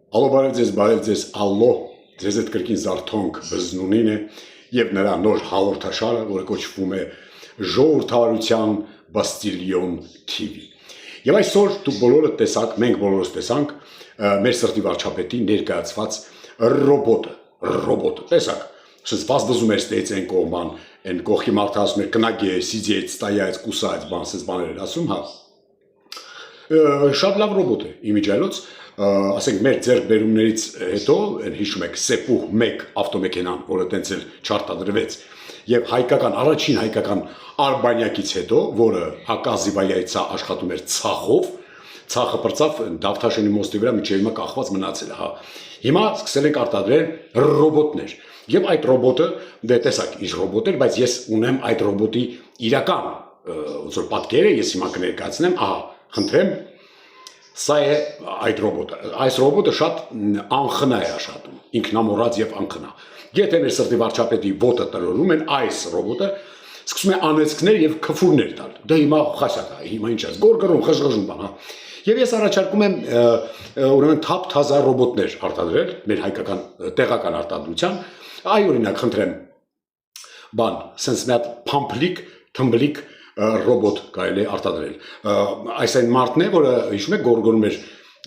Ալո բարև ձեզ, ալո, ձեզ այդ կրկին Զարթոնք Բզնունին է և նրա նոր հաղորդաշարը, որը կոչվում է Ժողովրդավարության Բաստիլիոն TV։ Եվ այսօր դուք բոլորը տեսաք, մենք բոլորս տեսանք մեր սրտի վարչապետի ներկայացված ռոբոտը, տեսաք, սենց վազվզում էր ստեից են կողման, են կողքի մարդը ասում էր կնագի է, սիձի է, ստայայց, կուսայց, բան, սենց բաներ էր ասում, հա։ Շատ լավ ռոբոտ է, իմիջայլոց, ասենք մեր ձեռքբերումներից հետո, հիշում եք Սեպուհ 1 ավտոմեքենան, որը տենց էլ չարտադրվեց, և առաջին հայկական Արբանյակից հետո, որը Ակազիվայայցա աշխատում էր ցախով, ցախը պրծավ Դավթաշենի մոստի վրա մինչև հիմա կախված մնացել է, հա։ Հիմա սկսել ենք արտադրել ռոբոտներ, և այդ ռոբոտը, դե տեսակ, իր ռոբոտ էր, բայց ես ունեմ այդ ռոբոտի իրական ոնց որ պատկերը, ես հիմա կներկայացնեմ, ահա, խնդրեմ, սա է այդ ռոբոտը, այս ռոբոտը շատ անխնա է աշխատում, ինքնամոռաց և անխնա, եթե մեր սրտի վարչապետի ոտը տրորում են, այս ռոբոտը սկսում է անեծքներ և քֆուրներ տալ, դա հիմա խասյակ է, հիմա ինչ ես, գորգռում, խժղժում բան, հա, և ես առաջարկում եմ ուրեմն թափ-թազա ռոբոտներ արտադրել, մեր հայկական տեղական արտադրության, այ օրինակ խնդրեմ, բան, սենց մի հատ փամփլիկ, թմբլիկ ռոբոտ կարելի է արտադրել, այս այն մարդն է, որը հիշում եք գորգորում էր,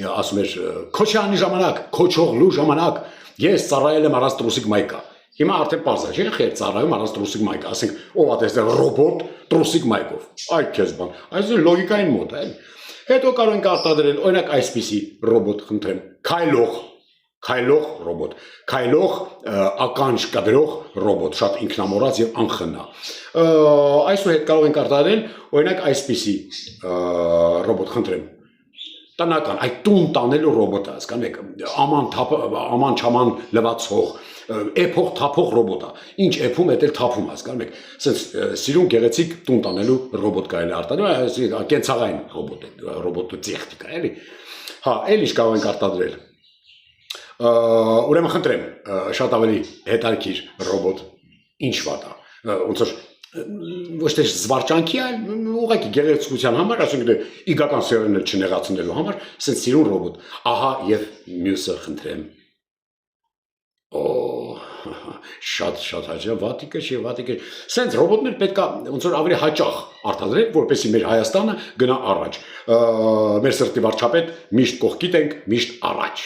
ասում էր քոչյանի ժամանակ, քոչողլու ժամանակ, ես ծառայել եմ առանց տրուսիկ մայկա, հիմա արդեն պարզ է, չէ՞ խեր ծառայում առանց տրուսիկ մայկա, ասենք ով է տեսել ռոբոտ տրուսիկ մայկով, այ քեզ բան, այս լոգիկային մոտ է, հետո կարող ենք արտադրել, օրինակ այսպիսի ռոբոտ, խնդրեմ, քայլող ռոբոտ, քայլող ականջ կտրող ռոբոտ, շատ ինքնամոռաց և անխնա, այսուհետ կարող ենք արտադրել, օրինակ այսպիսի ռոբոտ, խնդրեմ, տնական, այդ տուն տանելու ռոբոտը, հասկանում եք, աման-չաման լվացող, էփող թափող ռոբոտը, ինչ էփում, էդ էլ թափում, հասկանում եք, սենց սիրուն գեղեցիկ տուն տանելու ռոբոտ կարելի է արտադրել, կենցաղային ռոբոտ է, ռոբոտոտեխնիկա, էլի, հա, էլ ինչ կարող ենք արտադրել, ուրեմն խնդրեմ, շատ ավելի հետաքրքիր ռոբոտ, ինչ վատ է, ոնց որ ոչ թե զվարճանքի, այլ ուղղակի գեղեցկության համար, ասենք իգական սերն էլ չնեղացնելու համար, սենց սիրուն ռոբոտ, ահա և մյուսը խնդրեմ, շատ հաճա, վատիկը չէ, վատիկը, սենց ռոբոտներ պետք է ոնց որ ավելի հաճախ արտադրել, որպեսզի մեր Հայաստանը գնա առաջ, մեր սրտի վարչապետ միշտ կողքիդ ենք, միշտ առաջ